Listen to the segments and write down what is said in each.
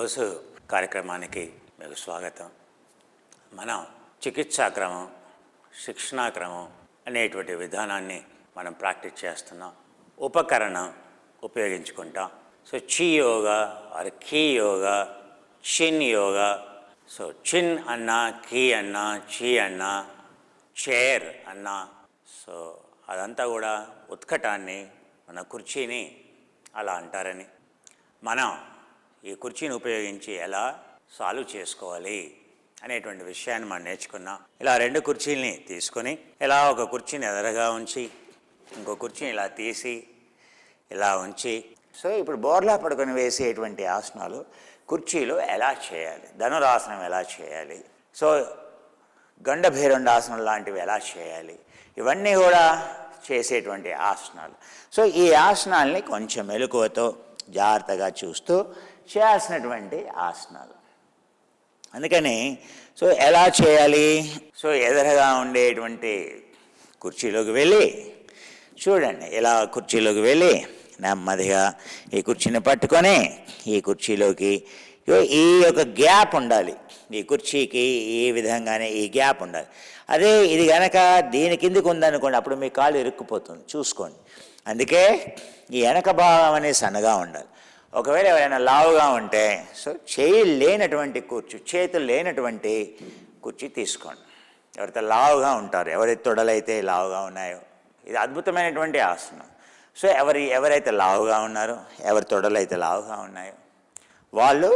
ఈరోజు కార్యక్రమానికి మీకు స్వాగతం. మనం చికిత్సా క్రమం, శిక్షణా క్రమం అనేటువంటి విధానాన్ని మనం ప్రాక్టీస్ చేస్తున్నాం. ఉపకరణం ఉపయోగించుకుంటాం. సో చి యోగా ఆర్ కీ యోగా, చిన్ యోగా. సో చిన్ అన్నా, కీ అన్నా, చి అన్నా, చైర్ అన్నా, సో అదంతా కూడా ఉత్కటాన్ని, మన కుర్చీని అలా అంటారని. మనం ఈ కుర్చీని ఉపయోగించి ఎలా సాల్వ్ చేసుకోవాలి అనేటువంటి విషయాన్ని మనం నేర్చుకున్నాం. ఇలా రెండు కుర్చీల్ని తీసుకొని ఇలా ఒక కుర్చీని ఎదురుగా ఉంచి ఇంకో కుర్చీని ఇలా తీసి ఇలా ఉంచి, సో ఇప్పుడు బోర్లా పడుకొని వేసేటువంటి ఆసనాలు కుర్చీలో ఎలా చేయాలి, ధనురాసనం ఎలా చేయాలి, సో గండభేరుండాసనం లాంటివి ఎలా చేయాలి, ఇవన్నీ కూడా చేసేటువంటి ఆసనాలు. సో ఈ ఆసనాల్ని కొంచెం మెలకువతో జాగ్రత్తగా చూస్తూ చేయాల్సినటువంటి ఆసనాలు. అందుకని సో ఎలా చేయాలి, సో ఎదురుగా ఉండేటువంటి కుర్చీలోకి వెళ్ళి చూడండి, ఇలా కుర్చీలోకి వెళ్ళి నెమ్మదిగా ఈ కుర్చీని పట్టుకొని ఈ కుర్చీలోకి ఈ యొక్క గ్యాప్ ఉండాలి. ఈ కుర్చీకి ఈ విధంగానే ఈ గ్యాప్ ఉండాలి. అదే ఇది కనుక దీని కిందికి ఉందనుకోండి, అప్పుడు మీ కాలు ఇరుక్కుపోతుంది, చూసుకోండి. అందుకే ఈ వెనక భాగం అనేది సన్నగా ఉండాలి. ఒకవేళ ఎవరైనా లావుగా ఉంటే సో చేయి లేనటువంటి కుర్చీ, చేతులు లేనటువంటి కుర్చీ తీసుకోండి. ఎవరైతే లావుగా ఉంటారో, ఎవరైతే తొడలైతే లావుగా ఉన్నాయో, ఇది అద్భుతమైనటువంటి ఆసనం. సో ఎవరైతే లావుగా ఉన్నారో, ఎవరి తొడలైతే లావుగా ఉన్నాయో వాళ్ళు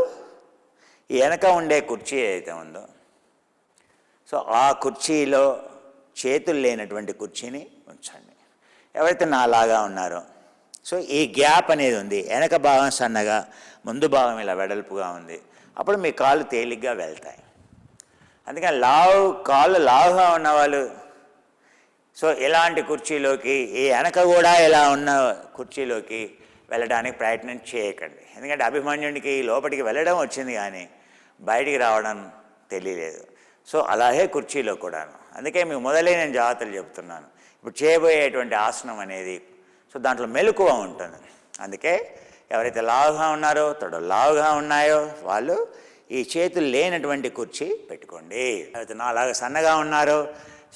ఈ వెనక ఉండే కుర్చీ ఏదైతే ఉందో, సో ఆ కుర్చీలో చేతులు లేనటువంటి కుర్చీని ఉంచండి. ఎవరైతే నాలాగా ఉన్నారో, సో ఈ గ్యాప్ అనేది ఉంది, వెనక భాగం సన్నగా, ముందు భాగం ఇలా వెడల్పుగా ఉంది, అప్పుడు మీ కాళ్ళు తేలిగ్గా వెళ్తాయి. అందుకని కాళ్ళు లావుగా ఉన్నవాళ్ళు సో ఇలాంటి కుర్చీలోకి, ఈ వెనక కూడా ఇలా ఉన్న కుర్చీలోకి వెళ్ళడానికి ప్రయత్నం చేయకండి. ఎందుకంటే అభిమన్యుడికి లోపలికి వెళ్ళడం వచ్చింది కానీ బయటికి రావడం తెలియలేదు. సో అలాగే కుర్చీలో కూడాను. అందుకే మీకు మొదలే నేను జాగ్రత్తలు చెప్తున్నాను. ఇప్పుడు చేయబోయేటువంటి ఆసనం అనేది సో దాంట్లో మెలకువ ఉంటుంది. అందుకే ఎవరైతే లావుగా ఉన్నారో, తొడలు లావుగా ఉన్నాయో వాళ్ళు ఈ చేతులు లేనటువంటి కుర్చీ పెట్టుకోండి. ఎవరైతే నాలాగా సన్నగా ఉన్నారో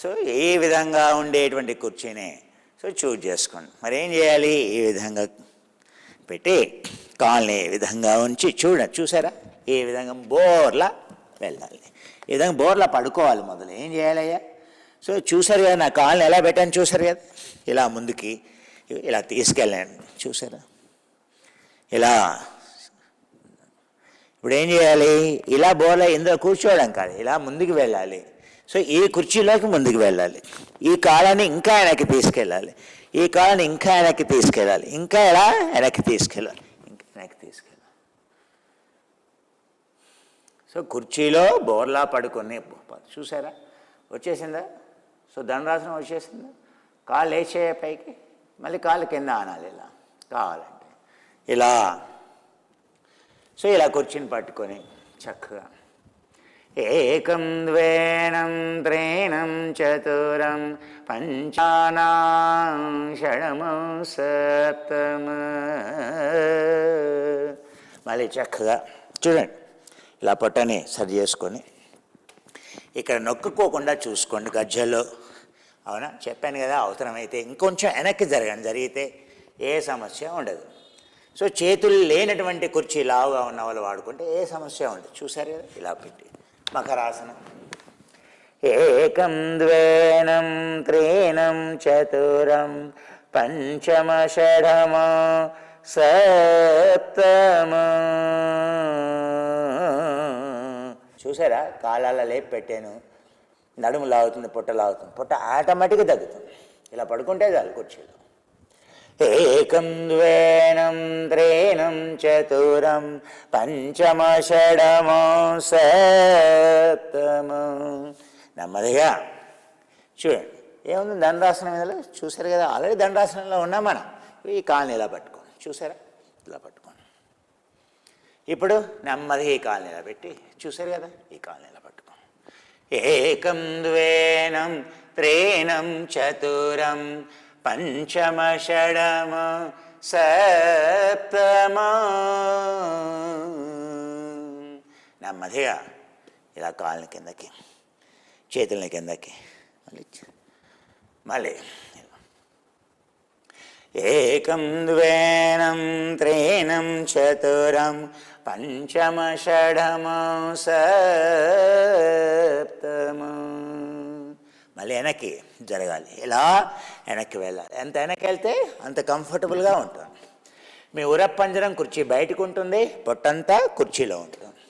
సో ఈ విధంగా ఉండేటువంటి కుర్చీని సో చూజ్ చేసుకోండి. మరి ఏం చేయాలి, ఈ విధంగా పెట్టి కాళ్ళని ఈ విధంగా ఉంచి చూసారా, ఈ విధంగా బోర్లా వెళ్ళాలి. ఈ విధంగా బోర్లా పడుకోవాలి. మొదలు ఏం చేయాలయ్యా, సో చూసారు కదా నా కాళ్ళని ఎలా పెట్టాను, చూసారు కదా, ఇలా ముందుకి ఇలా తీసుకెళ్ళాను, చూసారా, ఇలా. ఇప్పుడు ఏం చేయాలి, ఇలా బోర్లా ఇందులో కూర్చోవడం కాదు, ఇలా ముందుకు వెళ్ళాలి. సో ఈ కుర్చీలోకి ముందుకు వెళ్ళాలి, ఈ కాళ్ళని ఇంకా వెనక్కి తీసుకెళ్ళాలి, ఈ కాళ్ళని ఇంకా వెనక్కి తీసుకెళ్ళాలి, ఇంకా ఎలా వెనక్కి తీసుకెళ్ళాలి, ఇంకా వెనక్కి తీసుకెళ్ళాలి. సో కుర్చీలో బోర్లా పడుకొని చూసారా, వచ్చేసిందా, సో ధనురాసనం వచ్చేసిందా. కాళ్ళు వేసేయ పైకి, మళ్ళీ కాళ్ళు కింద ఆనాలి ఇలా కావాలంటే ఇలా. సో ఇలా కుర్చీని పట్టుకొని చక్కగా ఏకం ద్వేనం త్రీణం చతురం పంచానాం షడమం సప్తమ. మళ్ళీ చక్కగా చూడండి, ఇలా పొట్టని సరి చేసుకొని ఇక్కడ నొక్కుకోకుండా చూసుకోండి గజ్జల్లో. అవునా, చెప్పాను కదా, అవసరమైతే ఇంకొంచెం వెనక్కి జరిగితే ఏ సమస్య ఉండదు. సో చేతులు లేనటువంటి కుర్చీ లావుగా ఉన్న వాళ్ళు వాడుకుంటే ఏ సమస్య ఉండదు. చూసారు కదా, ఇలా పెట్టి మకరాసనం. ఏకం ద్వేనం త్రీణం చతురం పంచమ షడమ సప్తమ. చూసారా, కాళ్ళ లేపి పెట్టాను, నడుము లాగుతుంది, పొట్ట లాగుతుంది, పొట్ట ఆటోమేటిక్గా తగ్గుతుంది. ఇలా పడుకుంటే చాలు కుర్చీలో. ఏకం ద్వేనం త్రీణం చతురం పంచమ షడమ సప్తమ. నెమ్మదిగా చూడండి, ఏముంది దండాసనం మీద చూసారు కదా, ఆల్రెడీ దండాసనంలో ఉన్నాం మనం. ఈ కాళ్ళని ఇలా పట్టుకోండి, చూసారా, ఇలా పట్టుకోండి. ఇప్పుడు నెమ్మదిగా ఈ కాళ్ళని ఇలా పెట్టి చూసారు కదా, ఈ కాళ్ళని ఇలా పట్టుకోండి. ఏకం ద్వేనం త్రీణం చతురం పంచమ షడమ సప్తమ. నెమ్మదిగా ఇలా కాళ్ళని కిందకి, చేతుల్ని కిందకి, మళ్ళీ ఏకం ద్వేనం త్రీణం చతురం పంచమ షఢమో సప్తమో. మళ్ళీ వెనక్కి జరగాలి, ఇలా వెనక్కి వెళ్ళాలి. ఎంత వెనక్కి వెళ్తే అంత కంఫర్టబుల్గా ఉంటుంది. మీ ఉరప్పంజరం కుర్చీ బయటకు ఉంటుంది, పొట్టంతా కుర్చీలో ఉంటుంది.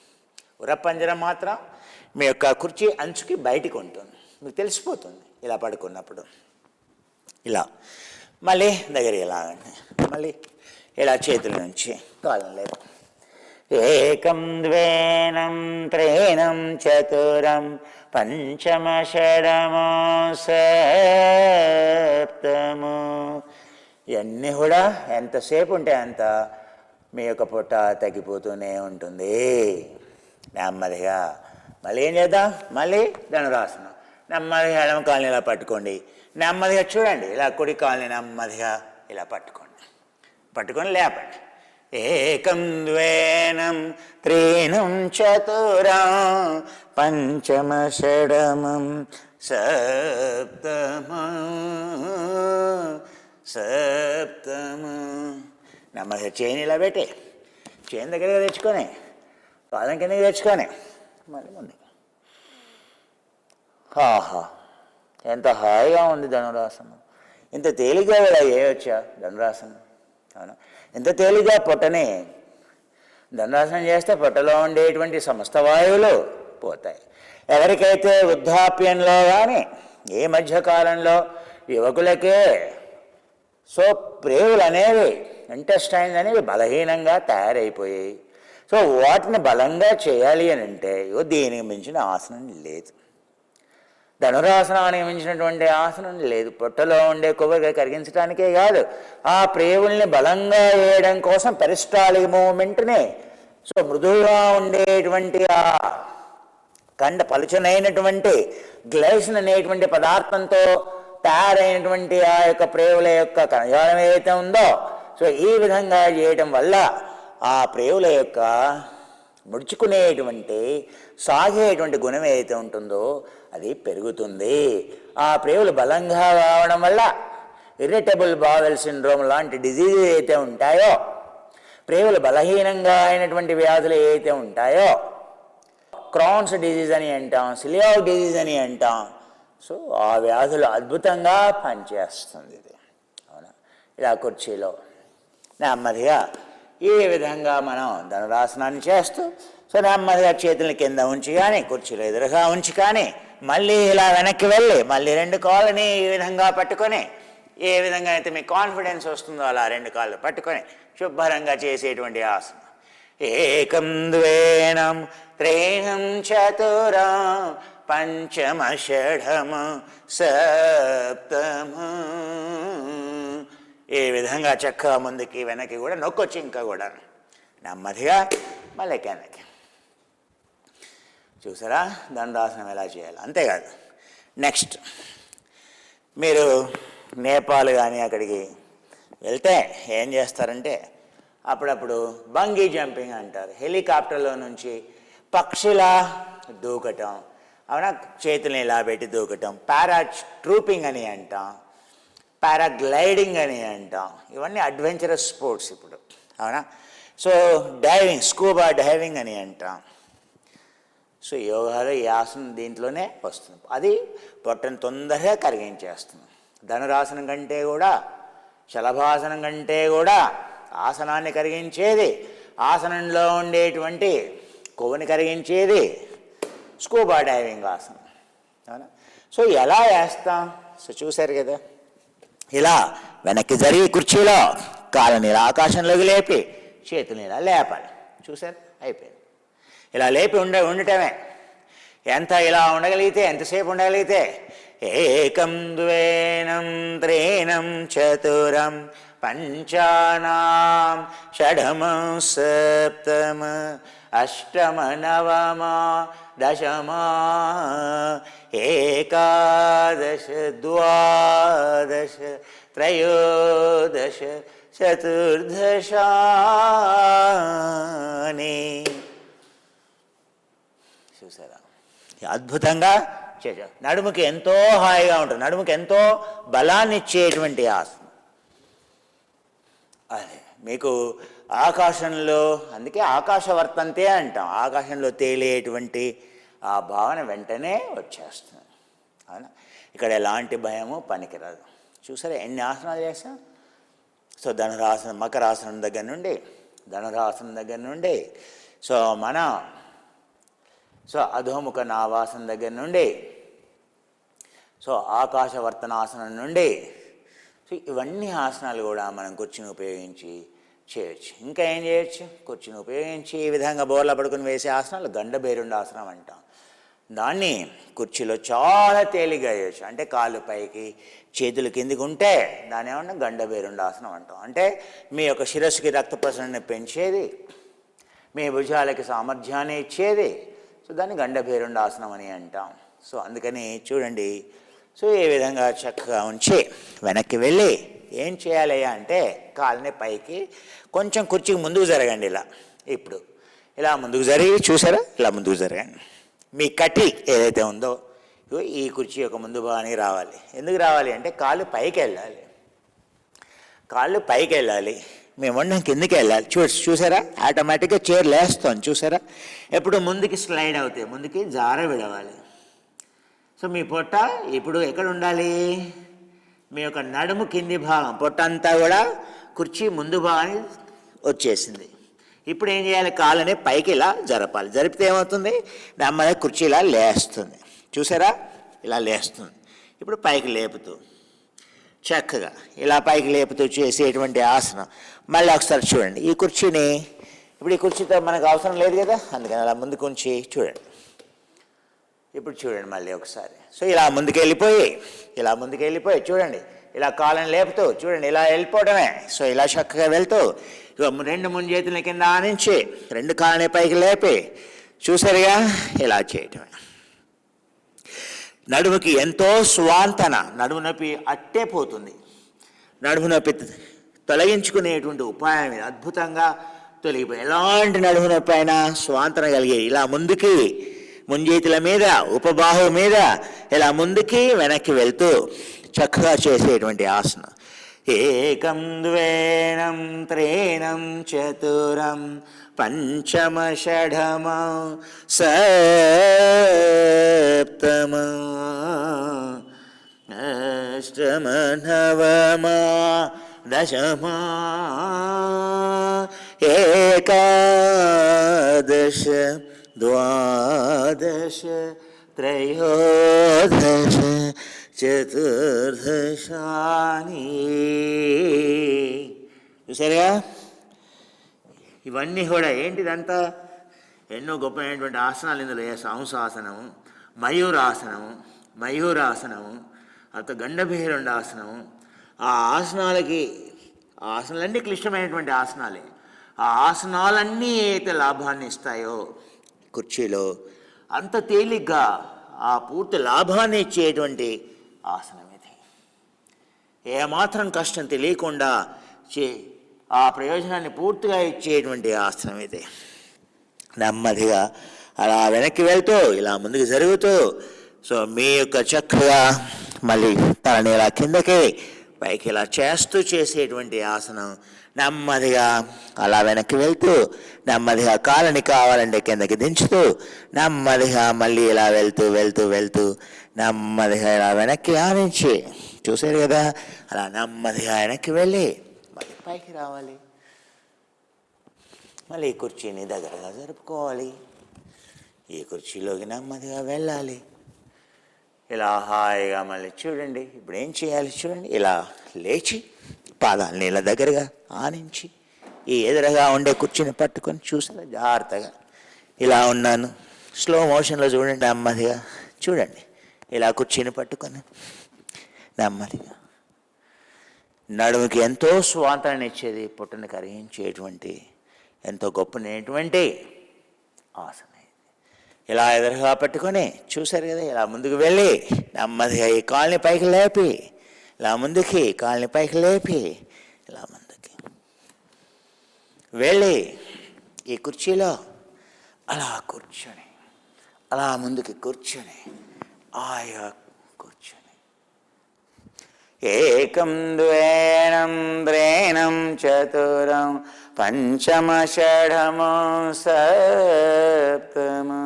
ఉరప్పంజరం మాత్రం మీ యొక్క కుర్చీ అంచుకి బయటికి ఉంటుంది, మీకు తెలిసిపోతుంది ఇలా పడుకున్నప్పుడు. ఇలా మళ్ళీ దగ్గరికి లాగండి, మళ్ళీ ఇలా చేతుల నుంచి కాలం లేదు. ఏకం ద్వేనం త్రీణం చతురం పంచమ షఢమో సప్తమో. ఇవన్నీ కూడా ఎంతసేపు ఉంటే అంత మీ యొక్క పొట్ట తగ్గిపోతూనే ఉంటుంది. నెమ్మదిగా మళ్ళీ ఏం చేద్దాం, మళ్ళీ ధనురాసనం. నెమ్మదిగా ఎడమ కాళ్ళని ఇలా పట్టుకోండి, నెమ్మదిగా చూడండి, ఇలా కుడి కాళ్ళని నెమ్మదిగా ఇలా పట్టుకొని లేపండి. ఏకం ద్వేనం త్రీణం చతురం పంచమ షఢమం సప్తమం. నెమ్మదిగా చేయిని ఇలా పెట్టి, చేయిని దగ్గరగా తెచ్చుకొని, పాదం కిందకి తెచ్చుకొని మళ్ళీ ముందుకు. హాహా, ఎంత హాయిగా ఉంది ధనురాసనం. ఇంత తేలిగ్గా కూడా చేయవచ్చా ధనురాసనం? అవును, ఎంత తేలిగ్గా పొట్టని ధనురాసనం చేస్తే పొట్టలో ఉండేటువంటి సమస్త వాయువులు పోతాయి. ఎవరికైతే వృద్ధాప్యంలో కానీ ఏ మధ్యకాలంలో యువకులకే ప్రేవులు అనేవి, ఇంటెస్టైన్స్ అనేవి బలహీనంగా తయారైపోయాయి. సో వాటిని బలంగా చేయాలి అని అంటే దీనికి మించిన ఆసనం లేదు. ధనురాసనానికి మించినటువంటి ఆసనం లేదు. పొట్టలో ఉండే కొవ్వుగా కరిగించడానికే కాదు, ఆ ప్రేవుల్ని బలంగా వేయడం కోసం పెరిస్టాలిక్ మూవ్మెంట్ని, మృదువుగా ఉండేటువంటి ఆ కండ పలుచనైనటువంటి గ్లైసిన్ అనేటువంటి పదార్థంతో తయారైనటువంటి ఆ యొక్క ప్రేవుల యొక్క కణజాలం ఏదైతే ఉందో, ఈ విధంగా చేయటం వల్ల ఆ ప్రేవుల యొక్క ముడుచుకునేటువంటి సాగేటువంటి గుణం ఏదైతే ఉంటుందో అది పెరుగుతుంది. ఆ ప్రేవులు బలంగా కావడం వల్ల ఇర్రిటబుల్ బావెల్ సిండ్రోమ్ లాంటి డిజీజ్ ఏవైతే ఉంటాయో, ప్రేవులు బలహీనంగా అయినటువంటి వ్యాధులు ఏవైతే ఉంటాయో, క్రాన్స్ డిజీజ్ అని అంటాం, సిలియాక్ డిజీజ్ అని అంటాం. ఆ వ్యాధులు అద్భుతంగా పనిచేస్తుంది ఇది. అవునా, ఇలా కుర్చీలో నెమ్మదిగా ఈ విధంగా మనం ధనురాసనాన్ని చేస్తూ నెమ్మదిగా చేతుల కింద ఉంచి కానీ, కుర్చీలో ఎదురుగా ఉంచి కానీ, మళ్ళీ ఇలా వెనక్కి వెళ్ళి మళ్ళీ రెండు కాళ్ళని ఈ విధంగా పట్టుకొని, ఏ విధంగా అయితే మీకు కాన్ఫిడెన్స్ వస్తుందో అలా రెండు కాళ్ళు పట్టుకొని శుభ్రంగా చేసేటువంటి ఆసనం. ఏకం ద్వేనం త్రీణం చతురం పంచమ షఢమ సప్తమ. ఈ విధంగా చక్కగా ముందుకి వెనక్కి కూడా నొక్కొచ్చి, ఇంకా కూడా నెమ్మదిగా మళ్ళీ వెనక్కి. చూసారా ధనురాసనం ఎలా చేయాలి? అంతేకాదు, నెక్స్ట్ మీరు నేపాల్ కానీ అక్కడికి వెళ్తే ఏం చేస్తారంటే, అప్పుడప్పుడు బంగీ జంపింగ్ అంటారు. హెలికాప్టర్లో నుంచి పక్షిలా దూకటం, అవునా, చేతుల్ని ఇలా పెట్టి దూకటం, ట్రూపింగ్ అని అంటాం, పారాగ్లైడింగ్ అని అంటాం. ఇవన్నీ అడ్వెంచరస్ స్పోర్ట్స్ ఇప్పుడు, అవునా. డైవింగ్, స్కూబా డైవింగ్ అని అంటాం. యోగాలో ఈ ఆసనం దీంట్లోనే వస్తుంది. అది పొట్టను తొందరగా కరిగించేస్తుంది. ధనురాసనం కంటే కూడా, శలభాసనం కంటే కూడా ఆసనాన్ని కరిగించేది, ఆసనంలో ఉండేటువంటి కొవ్వుని కరిగించేది స్కూబా డైవింగ్ ఆసనం, అవునా. ఎలా వేస్తాం? చూశారు కదా, ఇలా వెనక్కి జరిగి కుర్చీలో కాళ్ళని ఇలా ఆకాశంలోకి లేపి చేతుల్ని ఇలా లేపాలి. చూశారు, అయిపోయింది. ఇలా లేపి ఉండటమే. ఎంత ఇలా ఉండగలిగితే, ఎంతసేపు ఉండగలిగితే, ఏకం ద్వేనం త్రీణం చతురం పంచానాం షఢమం సప్తమ అష్టమ నవమ దశమ ఏకాదశ ద్వాదశ త్రయోదశ చతుర్దశాని. చూసారా, అద్భుతంగా చేశారు. నడుముకి ఎంతో హాయిగా ఉంటుంది, నడుముకి ఎంతో బలాన్ని ఇచ్చేటువంటి ఆసనం అదే. మీకు ఆకాశంలో, అందుకే ఆకాశవర్తంతే అంటాం, ఆకాశంలో తేలేటువంటి ఆ భావన వెంటనే వచ్చేస్తుంది. అవునా, ఇక్కడ ఎలాంటి భయము పనికిరాదు. చూసారా ఎన్ని ఆసనాలు చేస్తాం. సో ధనురాసనం, మకరాసనం దగ్గర నుండి, ధనురాసనం దగ్గర నుండి, సో మన అధోముఖ నావాసనం దగ్గర నుండి, సో ఆకాశవర్తనాసనం నుండి, సో ఇవన్నీ ఆసనాలు కూడా మనం కుర్చీని ఉపయోగించి చేయొచ్చు. ఇంకా ఏం చేయొచ్చు, కుర్చీని ఉపయోగించి ఈ విధంగా బోర్లా పడుకుని వేసే ఆసనాలు గండభేరుండ ఆసనం అంటాం. దాన్ని కుర్చీలో చాలా తేలిగ్గా చేయొచ్చు. అంటే కాళ్ళు పైకి చేతులు కిందికి ఉంటే దాని ఏమన్నా గండభేరుండ ఆసనం అంటాం. అంటే మీ యొక్క శిరస్సుకి రక్త ప్రసరణని పెంచేది, మీ భుజాలకి సామర్థ్యాన్ని ఇచ్చేది. సో దాన్ని గండభేరుండ ఆసనం అని అంటాం. సో అందుకని చూడండి, సో ఈ విధంగా చక్కగా ఉంచి వెనక్కి వెళ్ళి ఏం చేయాలయ్యా అంటే కాళ్ళని పైకి కొంచెం కుర్చీకి ముందుకు జరగండి. ఇప్పుడు ఇలా ముందుకు జరిగి, చూసారా, ఇలా ముందుకు జరగండి. మీ కటి ఏదైతే ఉందో ఈ కుర్చీ యొక్క ముందు భాగానికి రావాలి. ఎందుకు రావాలి అంటే కాళ్ళు పైకి వెళ్ళాలి, కాళ్ళు పైకి వెళ్ళాలి, మేము వండం కిందికి వెళ్ళాలి. చూసారా ఆటోమేటిక్గా చైర్ లేస్తాం. చూసారా, ఎప్పుడు ముందుకి స్లైడ్ అవుతాయి, ముందుకి జార విడవాలి. సో మీ పొట్ట ఇప్పుడు ఎక్కడ ఉండాలి, మీ యొక్క నడుము కింది భాగం, పొట్ట అంతా కూడా కుర్చీ ముందు భాగానికి వచ్చేసింది. ఇప్పుడు ఏం చేయాలి, కాళ్ళని పైకి ఇలా జరపాలి. జరిపితే ఏమవుతుంది, నెమ్మది కుర్చీ ఇలా లేస్తుంది. చూసారా, ఇలా లేస్తుంది. ఇప్పుడు పైకి లేపుతూ చక్కగా ఇలా పైకి లేపుతూ చేసేటువంటి ఆసనం. మళ్ళీ ఒకసారి చూడండి, ఈ కుర్చీని ఇప్పుడు ఈ కుర్చీతో మనకు అవసరం లేదు కదా, అందుకని అలా ముందుకు ఉంచి చూడండి. ఇప్పుడు చూడండి మళ్ళీ ఒకసారి. సో ఇలా ముందుకు వెళ్ళిపోయి చూడండి, ఇలా కాళ్ళని లేపుతూ చూడండి, ఇలా వెళ్ళిపోవడమే. సో ఇలా చక్కగా వెళ్తూ రెండు ముందు చేతుల కింద ఆనించి రెండు కాళ్ళని పైకి లేపి చూసారుగా ఇలా చేయటమే. నడుముకి ఎంతో స్వాంతన, నడుము నొప్పి అట్టే పోతుంది. నడుము నొప్పి తొలగించుకునేటువంటి ఉపాయం అద్భుతంగా తొలగిపోయి, ఎలాంటి నడుము నొప్పి అయినా స్వాంతన కలిగి ఇలా ముందుకి ముంజేతుల మీద ఉపబాహు మీద ఇలా ముందుకి వెనక్కి వెళ్తూ చక్కగా చేసేటువంటి ఆసనం. ఏకం ద్వేనం త్రీణం చతురం పంచమ షఢమ సప్తమ అష్టమ నవమ దశమ ఏకాదశ ద్వాదశ త్రయోదశ చతుర్దశాని. చూసారుగా, ఇవన్నీ కూడా ఏంటిదంతా ఎన్నో గొప్పమైనటువంటి ఆసనాలు ఇందులో. హంసాసనము, మయూరాసనము, అంత గండభేరుండ ఆసనము. ఆ ఆసనాలన్నీ క్లిష్టమైనటువంటి ఆసనాలే. ఆ ఆసనాలన్నీ అయితే లాభాన్ని ఇస్తాయో కుర్చీలో, అంత తేలిగ్గా ఆ పూర్తి లాభాన్ని ఇచ్చేటువంటి ఆసనం ఇది. ఏమాత్రం కష్టం తెలియకుండా ఆ ప్రయోజనాన్ని పూర్తిగా ఇచ్చేటువంటి ఆసనం ఇది. నెమ్మదిగా అలా వెనక్కి వెళ్తూ ఇలా ముందుకు జరుగుతూ, సో మీ యొక్క చక్కగా మళ్ళీ తలని ఇలా కిందకి పైకి ఇలా చేస్తూ చేసేటువంటి ఆసనం. నెమ్మదిగా అలా వెనక్కి వెళ్తూ, నెమ్మదిగా కాళ్ళని కావాలంటే కిందకి దించుతూ, నెమ్మదిగా మళ్ళీ ఇలా వెళ్తూ నెమ్మదిగా ఇలా వెనక్కి ఆనించి, చూసారు కదా, అలా నెమ్మదిగా వెనక్కి వెళ్ళి మళ్ళీ పైకి రావాలి. మళ్ళీ ఈ కుర్చీని దగ్గరగా జరుపుకోవాలి, ఈ కుర్చీలోకి నెమ్మదిగా వెళ్ళాలి. ఇలా హాయిగా మళ్ళీ చూడండి. ఇప్పుడు ఏం చేయాలి చూడండి, ఇలా లేచి పాదాలని ఇలా దగ్గరగా ఆనించి ఈ ఎదురుగా ఉండే కుర్చీని పట్టుకొని చూసారా జాగ్రత్తగా ఇలా ఉన్నాను. స్లో మోషన్లో చూడండి, నెమ్మదిగా చూడండి. ఇలా కుర్చీని పట్టుకొని నెమ్మదిగా నడుముకి ఎంతో స్వాతంత్రాన్ని ఇచ్చేది, పుట్టని కరిగించేటువంటి ఎంతో గొప్పనటువంటి ఆసనం. ఇలా ఎదురుగా పెట్టుకొని చూసారు కదా, ఇలా ముందుకు వెళ్ళి నెమ్మదిగా ఈ కాళ్ళని పైకి లేపి ఇలా ముందుకి కాళ్ళని పైకి లేపి ఇలా ముందుకి వెళ్ళి ఈ కుర్చీలో అలా కూర్చొని అలా ముందుకి కూర్చొని హాయిగా కూర్చొని ఏకం ద్వేనం త్రీణం చతురం పంచమ షఢమో సప్తమం.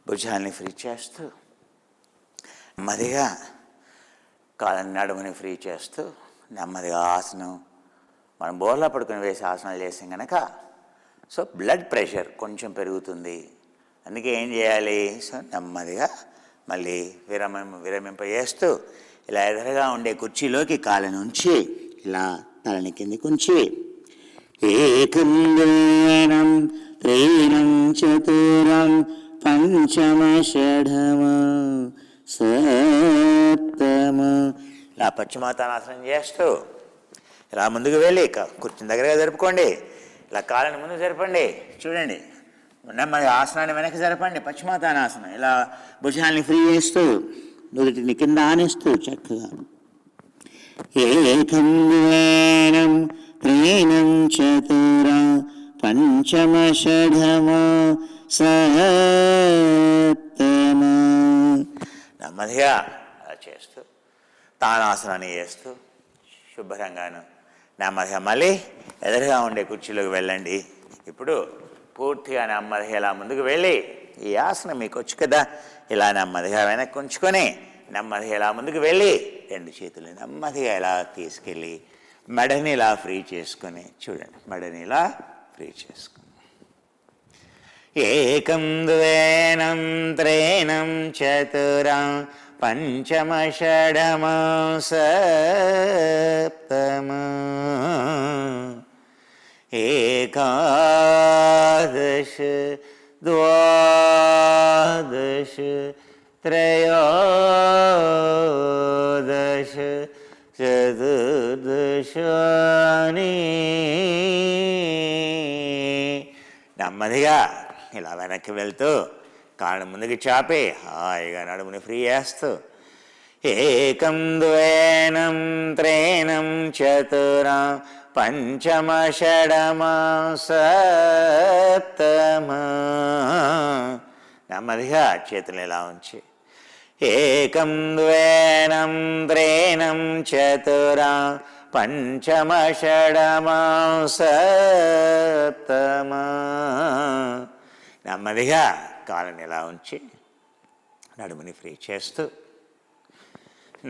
భుజాల్ని ఫ్రీ చేస్తూ నెమ్మదిగా కాళ్ళని నడుముని ఫ్రీ చేస్తూ నెమ్మదిగా ఆసనం మనం బోర్లా పడుకుని వేసి ఆసనాలు చేసాం కనుక సో బ్లడ్ ప్రెషర్ కొంచెం పెరుగుతుంది. అందుకే ఏం చేయాలి, సో నెమ్మదిగా మళ్ళీ విరమింపజేస్తూ ఇలా ఎదురుగా ఉండే కుర్చీలోకి కాళ్ళని ఉంచి ఇలా తలని కిందికి ఉంచి ఏకం ద్వేనం త్రీణం చతురం పంచమ షఢమ సప్తమ. ఇలా పశ్చిమాతానాసనం చేస్తూ ఇలా ముందుకు వెళ్ళి కుర్చీని దగ్గరగా జరుపుకోండి. ఇలా కాళ్ళని ముందుకు జరపండి. చూడండి, నెమ్మది ఆసనాన్ని వెనక్కి జరపండి. పశ్చిమాతానాసనం. ఇలా భుజాల్ని ఫ్రీ చేస్తూ నుదుటిని కింద ఆనిస్తూ చక్కగా ఏకం ద్వేనం త్రీణం చతురం పంచమ షఢమ సప్తమ. నెమ్మదిగా అలా చేస్తూ తానాసనాన్ని చేస్తూ శుభ్రంగాను నెమ్మదిగా మళ్ళీ ఎదురుగా ఉండే కుర్చీలోకి వెళ్ళండి. ఇప్పుడు పూర్తిగా నెమ్మదిగా ఇలా ముందుకు వెళ్ళి ఈ ఆసనం మీకు వచ్చు కదా, ఇలా నెమ్మదిగా వెనక్కి ఉంచుకొని నెమ్మదిగా ఇలా ముందుకు వెళ్ళి రెండు చేతులు నెమ్మదిగా ఇలా తీసుకెళ్ళి మెడని ఇలా ఫ్రీ చేసుకొని చూడండి, మెడని ఇలా ఫ్రీ చేసుకొని ఏకం ద్వేనం త్రీణం చతురం పంచమ షఢమ సప్తమ ఏకాదశ ద్వాదశ త్రయోదశ చతుర్దశాని. నెమ్మదిగా ఇలా వెనక్కి వెళ్తూ కాళ్ళు ముందుకు చాపి హాయిగా నడుముని ఫ్రీ చేస్తూ ఏకం ద్వేనం త్రీణం చతురం పంచమ షఢమ సప్తమ. నెమ్మదిగా చేతులు ఇలా ఉంచి ఏకం ద్వేనం త్రీణం చతురం పంచమ షఢమ సప్తమ. నెమ్మదిగా కాళ్ళని ఇలా ఉంచి నడుముని ఫ్రీ చేస్తూ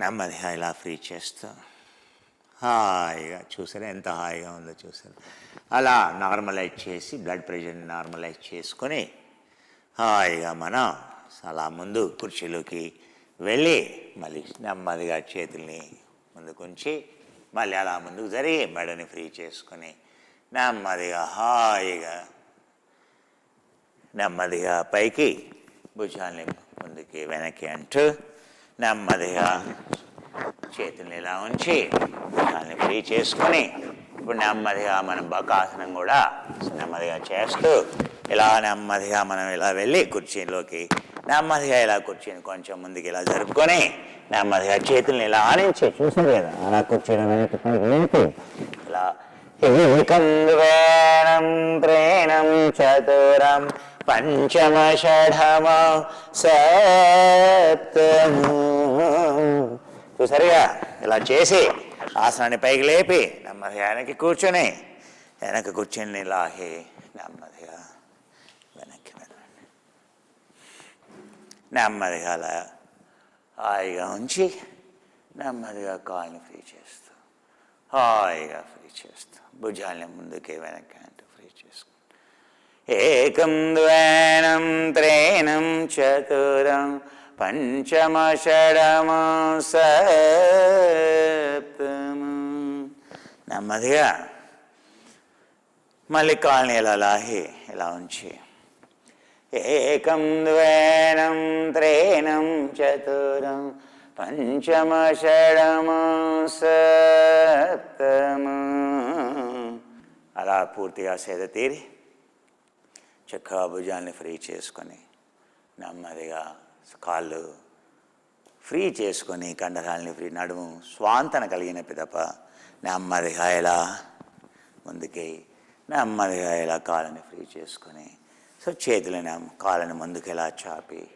నెమ్మదిగా ఇలా ఫ్రీ చేస్తూ హాయిగా చూసారా ఎంత హాయిగా ఉందో చూసారు. అలా నార్మలైజ్ చేసి బ్లడ్ ప్రెషర్ని నార్మలైజ్ చేసుకొని హాయిగా మనం అలా ముందు కుర్చీలోకి వెళ్ళి మళ్ళీ నెమ్మదిగా చేతుల్ని ముందుకుంచి మళ్ళీ అలా ముందుకు జరిగి మెడని ఫ్రీ చేసుకొని నెమ్మదిగా హాయిగా నెమ్మదిగా పైకి భుజాల్ని ముందుకి వెనక్కి అంటూ నెమ్మదిగా చేతుల్ని ఇలా ఉంచి భుజాల్ని ఫ్రీ చేసుకొని ఇప్పుడు నెమ్మదిగా మనం బకాసనం కూడా నెమ్మదిగా చేస్తూ ఇలా నెమ్మదిగా మనం ఇలా వెళ్ళి కుర్చీలోకి నెమ్మదిగా ఇలా కుర్చీని కొంచెం ముందుకు ఇలా జరుపుకొని నెమ్మదిగా చేతుల్ని ఇలా ఆనించి చూసారు కదా అలా కూర్చొని వెనక్కి లేపి ఇలా ఏకం ద్వేనం త్రీణం చతురం పంచమ షఢమ సప్తమ. చూసారుగా ఇలా చేసి ఆసనాన్ని పైకి లేపి నెమ్మదిగా వెనక్కి కూర్చొని వెనక్కి కూర్చొని లాగి నెమ్మదిగా వెనక్కి వెళ్ళండి. నెమ్మదిగా అలా హాయిగా ఉంచి నెమ్మదిగా కాళ్ళని ఫ్రీ చేస్తూ హాయిగా ఫ్రీ చేస్తూ భుజాల్ని ముందుకే వెనక్కి అంటూ ఫ్రీ చేసుకో. ఏకం ద్వేనం త్రీణం చతురం పంచమ షఢమ సప్తమ. నెమ్మదిగా మళ్ళీ కాళ్ళని ఇలా లాగి ఇలా ఉంచి ఏకం ద్వేనం త్రీణం చతురం పంచమ షఢమ సప్తమ. అలా పూర్తిగా సేద తీరి చక్కగా భుజాల్ని ఫ్రీ చేసుకొని నెమ్మదిగా కాళ్ళు ఫ్రీ చేసుకొని కండరాలని ఫ్రీ నడుము స్వాంతన కలిగిన పిదప నెమ్మదిగా ఇలా ముందుకి నెమ్మదిగా ఇలా కాళ్ళని ఫ్రీ చేసుకొని సో చేతులను కాళ్ళని ముందుకు ఇలా చాపి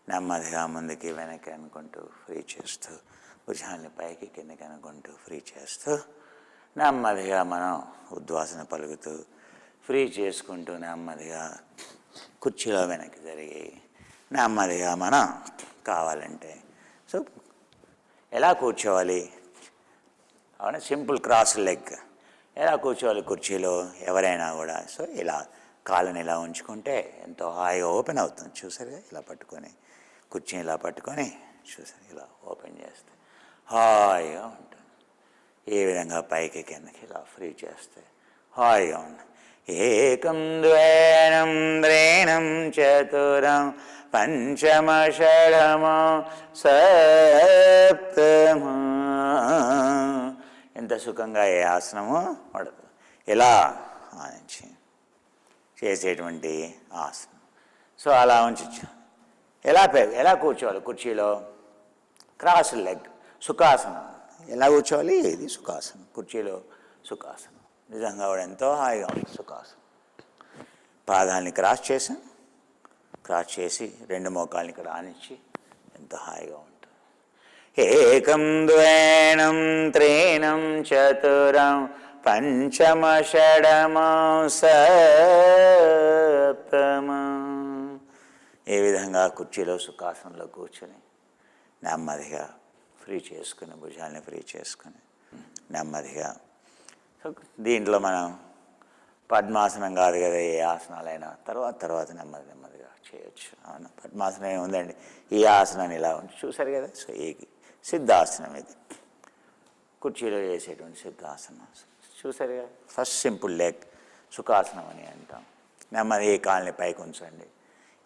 నెమ్మదిగా ముందుకి వెనక్కి అనుకుంటూ ఫ్రీ చేస్తూ భుజాలని పైకి కిందకి అనుకుంటూ ఫ్రీ చేస్తూ నెమ్మదిగా మనం ఉద్వాసన పలుకుతూ ఫ్రీ చేసుకుంటూ నెమ్మదిగా కుర్చీలో వెనక్కి జరిగి నెమ్మదిగా మనం కావాలంటే సో ఎలా కూర్చోవాలి అవునా సింపుల్ క్రాస్ లెగ్ ఎలా కూర్చోవాలి కుర్చీలో ఎవరైనా కూడా సో ఇలా కాళ్ళని ఇలా ఉంచుకుంటే ఎంతో హాయిగా ఓపెన్ అవుతుంది చూసారుగా ఇలా పట్టుకొని కుర్చీని ఇలా పట్టుకొని చూసారు ఇలా ఓపెన్ చేస్తే హాయిగా ఉంటుంది ఏ విధంగా పైకి కిందకి ఇలా ఫ్రీ చేస్తే హాయిగా ఉంటుంది ఏకం ద్వేనం త్రీణం చతురం పంచమ షడమ సప్తమ ఎంత సుఖంగా ఏ ఆసనము పడదు ఇలా ఆనించి చేసేటువంటి ఆసనం సో అలా ఉంచి ఎలా కూర్చోవాలి కుర్చీలో క్రాస్ లెగ్ సుఖాసనం ఎలా కూర్చోవాలి ఇది సుఖాసనం కుర్చీలో సుఖాసనం నిజంగా కూడా ఎంతో హాయిగా ఉంది సుఖాసనం పాదాలని క్రాస్ చేసి రెండు మోకాల్ని ఇక్కడ ఆనించి ఎంతో హాయిగా ఉంటుంది ఏకం ద్వేనం త్రీణం చతురం పంచమ షడమ సప్తమ ఏ విధంగా కుర్చీలో సుఖాసనంలో కూర్చొని నెమ్మదిగా ఫ్రీ చేసుకుని భుజాలని ఫ్రీ చేసుకుని నెమ్మదిగా దీంట్లో మనం పద్మాసనం కాదు కదా ఏ ఆసనాలైనా తర్వాత నెమ్మదిగా చేయొచ్చు అవును పద్మాసనం ఏముందండి ఈ ఆసనాన్ని ఇలా ఉంచి చూసారు కదా సో ఈ సిద్ధాసనం ఇది కుర్చీలో చేసేటువంటి సిద్ధాసనం చూసారు కదా ఫస్ట్ సింపుల్ లెగ్ సుఖాసనం అని అంటాం నెమ్మది ఈ కాళ్ళని పైకి ఉంచండి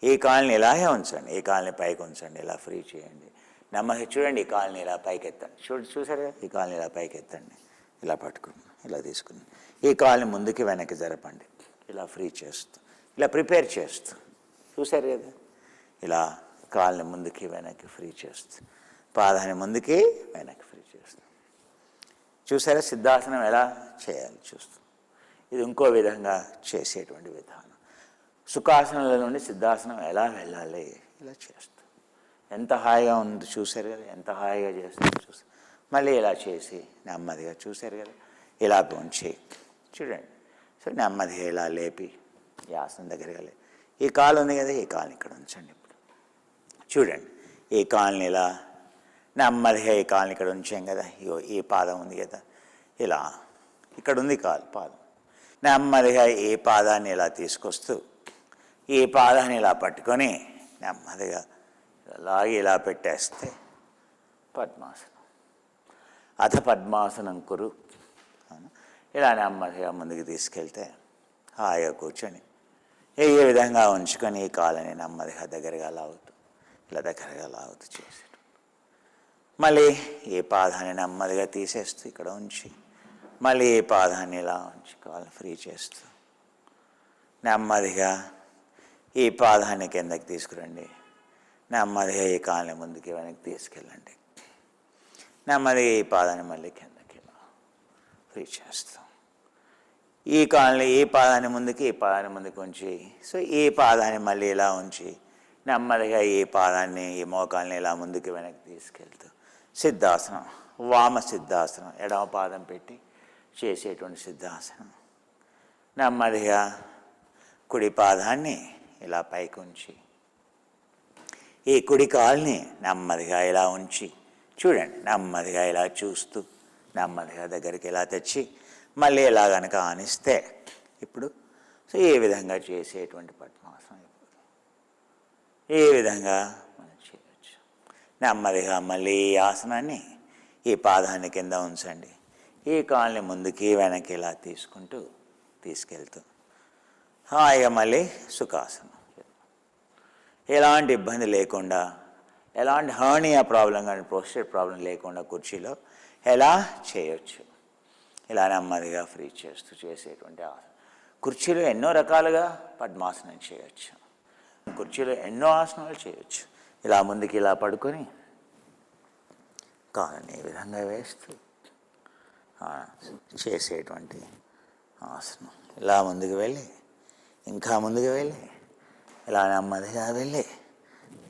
ఈ కాళ్ళని ఇలాగే ఉంచండి ఈ కాళ్ళని పైకి ఉంచండి ఇలా ఫ్రీ చేయండి నెమ్మది చూడండి ఈ కాళ్ళని ఇలా పైకి ఎత్తండి చూసారు కదా ఈ కాళ్ళని ఇలా పైకి ఎత్తండి ఇలా పట్టుకుని ఇలా తీసుకుని ఈ కాళ్ళని ముందుకి వెనక్కి జరపండి ఇలా ఫ్రీ చేస్తూ ఇలా ప్రిపేర్ చేస్తూ చూసారు కదా ఇలా కాళ్ళని ముందుకి వెనక్కి ఫ్రీ చేస్తూ పాదాన్ని ముందుకి వెనక్కి ఫ్రీ చేస్తూ చూసారా సిద్ధాసనం ఎలా చేయాలి చూస్తూ ఇది ఇంకో విధంగా చేసేటువంటి విధానం సుఖాసనంలో నుండి సిద్ధాసనం ఎలా వెళ్ళాలి ఇలా చేస్తూ ఎంత హాయిగా ఉంది చూసారు కదా ఎంత హాయిగా చేస్తుంది చూసారు మళ్ళీ ఇలా చేసి నెమ్మదిగా చూసారు కదా ఇలా ఉంచి చూడండి సో నెమ్మదిగా ఇలా లేపి ఈ ఆసనం దగ్గరగా ఈ కాలు ఉంది కదా ఈ కాలుని ఇక్కడ ఉంచండి ఇప్పుడు చూడండి ఈ కాలుని ఇలా నెమ్మదిగా ఈ కాలుని ఇక్కడ ఉంచాం కదా ఇగో ఈ పాదం ఉంది కదా ఇలా ఇక్కడ ఉంది పాదం నెమ్మదిగా ఈ పాదాన్ని ఇలా తీసుకొస్తూ ఈ పాదాన్ని ఇలా పట్టుకొని నెమ్మదిగా లాగి ఇలా పెట్టేస్తే పద్మాసనం అథ పద్మాసనం కురు ఇలా నెమ్మదిగా ముందుకు తీసుకెళ్తే హాయిగా కూర్చొని ఏ విధంగా ఉంచుకొని ఈ కాళ్ళని నెమ్మదిగా దగ్గరగా లాగుతూ ఇలా దగ్గరగా లాగుతూ చేసేట మళ్ళీ ఈ పాదాన్ని నెమ్మదిగా తీసేస్తూ ఇక్కడ ఉంచి మళ్ళీ ఈ పాదాన్ని ఇలా ఉంచి కాళ్ళని ఫ్రీ చేస్తూ నెమ్మదిగా ఈ పాదాన్ని కిందకి తీసుకురండి నెమ్మదిగా ఈ కాళ్ళని ముందుకి వెనక్కి తీసుకెళ్ళండి నెమ్మదిగా ఈ పాదాన్ని మళ్ళీ కిందకి ఇలా ఫ్రీ చేస్తాం ఈ కాళ్ళని ఈ పాదాన్ని ముందుకి ఈ పాదాన్ని ముందుకు ఉంచి సో ఈ పాదాన్ని మళ్ళీ ఇలా ఉంచి నెమ్మదిగా ఈ పాదాన్ని ఈ మోకాల్ని ఇలా ముందుకు వెనక్కి తీసుకెళ్తూ సిద్ధాసనం వామ సిద్ధాసనం ఎడమ పాదం పెట్టి చేసేటువంటి సిద్ధాసనం నెమ్మదిగా కుడి పాదాన్ని ఇలా పైకి ఉంచి ఈ కుడి కాల్ని నెమ్మదిగా ఇలా ఉంచి చూడండి నెమ్మదిగా ఇలా చూస్తూ నెమ్మదిగా దగ్గరికి ఇలా తెచ్చి మళ్ళీ ఇలా కనుక ఆనిస్తే ఇప్పుడు సో ఈ విధంగా చేసేటువంటి పద్మాసనం ఈ విధంగా మనం చేయవచ్చు నెమ్మదిగా మళ్ళీ ఈ ఆసనాన్ని ఈ పాదాన్ని కింద ఉంచండి ఈ కాల్ని ముందుకి వెనక్కి ఇలా తీసుకెళ్తూ హాయిగా మళ్ళీ సుఖాసనం ఎలాంటి ఇబ్బంది లేకుండా ఎలాంటి హర్నియా ప్రాబ్లం కానీ ప్రోస్టేట్ ప్రాబ్లం లేకుండా కుర్చీలో ఎలా చేయొచ్చు ఇలా నెమ్మదిగా ఫ్రీ చేస్తూ చేసేటువంటి ఆసనం కుర్చీలో ఎన్నో రకాలుగా పద్మాసనం చేయొచ్చు కుర్చీలో ఎన్నో ఆసనాలు చేయొచ్చు ఇలా ముందుకి ఇలా పడుకొని కాళ్ళని ఈ విధంగా వేస్తూ చేసేటువంటి ఆసనం ఇలా ముందుకు వెళ్ళి ఇంకా ముందుకు వెళ్ళి ఇలా నెమ్మదిగా వెళ్ళి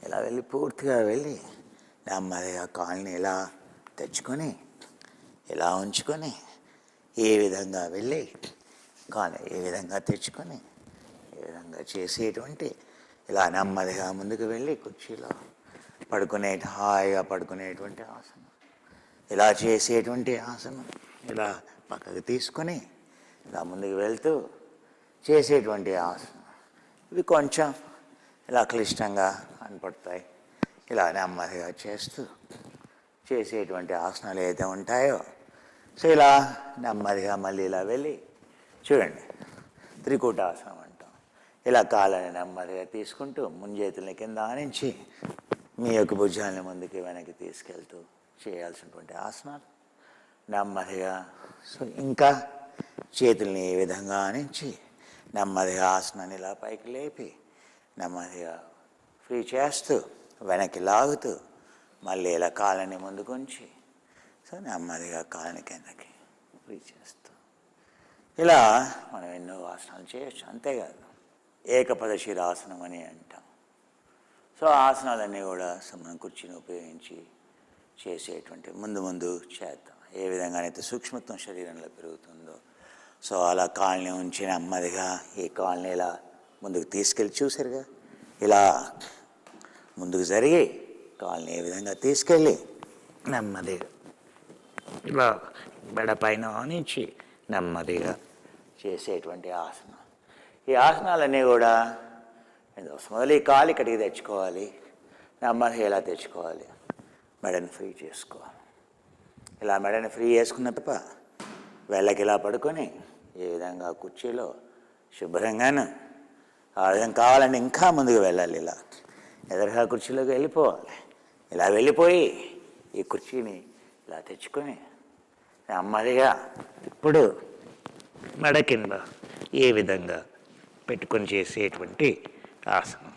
ఇలా వెళ్ళి పూర్తిగా వెళ్ళి నెమ్మదిగా కాళ్ళని ఇలా తెచ్చుకొని ఇలా ఉంచుకొని ఏ విధంగా వెళ్ళి కాళ్ళు ఏ విధంగా తెచ్చుకొని ఏ విధంగా చేసేటువంటి ఇలా నెమ్మదిగా ముందుకు వెళ్ళి కుర్చీలో హాయిగా పడుకునేటువంటి ఆసనం, ఇలా చేసేటువంటి ఆసనం, ఇలా పక్కకు తీసుకొని ఇలా ముందుకు వెళ్తూ చేసేటువంటి ఆసనం. ఇవి కొంచెం ఇలా క్లిష్టంగా కనపడతాయి. ఇలా నెమ్మదిగా చేసేటువంటి ఆసనాలు ఏదైతే ఉంటాయో, సో ఇలా నెమ్మదిగా మళ్ళీ ఇలా వెళ్ళి చూడండి, త్రికూటాసనం అంటాం. ఇలా కాళ్ళని నెమ్మదిగా తీసుకుంటూ ముంజేతుల్ని కింద ఆనించి మీ యొక్క భుజాలని ముందుకి వెనక్కి తీసుకెళ్తూ చేయాల్సినటువంటి ఆసనాలు. నెమ్మదిగా సో ఇంకా చేతుల్ని ఏ విధంగా ఆనించి నెమ్మదిగా ఆసనాన్ని ఇలా పైకి లేపి నెమ్మదిగా ఫ్రీ చేస్తూ వెనక్కి లాగుతూ మళ్ళీ ఇలా కాళ్ళని ముందుకుంచి సో నెమ్మదిగా కాళ్ళని కిందకి ఫ్రీ చేస్తూ ఇలా మనం ఎన్నో ఆసనాలు చేయొచ్చు. అంతేకాదు ఏకపద శిరాసనం అని అంటాం. సో ఆసనాలన్నీ కూడా మనం కుర్చీని ఉపయోగించి చేసేటువంటి ముందు చేద్దాం. ఏ విధంగానైతే సూక్ష్మత్వం శరీరంలో పెరుగుతుందో సో అలా కాళ్ళని ఉంచి నెమ్మదిగా ఈ కాళ్ళని ఇలా ముందుకు తీసుకెళ్ళి చూసారుగా, ఇలా ముందుకు జరిగి కాళ్ళని ఏ విధంగా తీసుకెళ్ళి నెమ్మదిగా ఇలా బెడ పైన ఆనించి నెమ్మదిగా చేసేటువంటి ఆసనం. ఈ ఆసనాలన్నీ కూడా మొదలు ఈ కాలు ఇక్కడికి తెచ్చుకోవాలి, నెమ్మదిగా ఇలా తెచ్చుకోవాలి, మెడని ఫ్రీ చేసుకోవాలి. ఇలా మెడని ఫ్రీ చేసుకున్న తప్ప వెళ్ళకి ఇలా పడుకొని ఏ విధంగా కుర్చీలో శుభ్రంగాను ఆ విధంగా కావాలంటే ఇంకా ముందుకు వెళ్ళాలి. ఇలా ఎదురుగా కుర్చీలోకి వెళ్ళిపోవాలి. ఇలా వెళ్ళిపోయి ఈ కుర్చీని ఇలా తెచ్చుకొని నెమ్మదిగా ఇప్పుడు మెడ కింద ఏ విధంగా పెట్టుకొని చేసేటువంటి ఆసనం,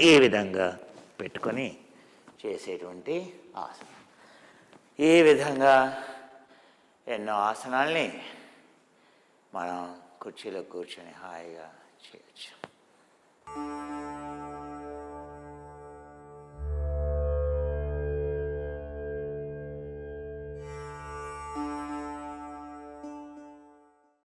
ఏ విధంగా పెట్టుకొని చేసేటువంటి ఆసనం. ఈ విధంగా ఎన్నో ఆసనాల్ని మనం కుర్చీలో కూర్చొని హాయిగా చేయొచ్చు.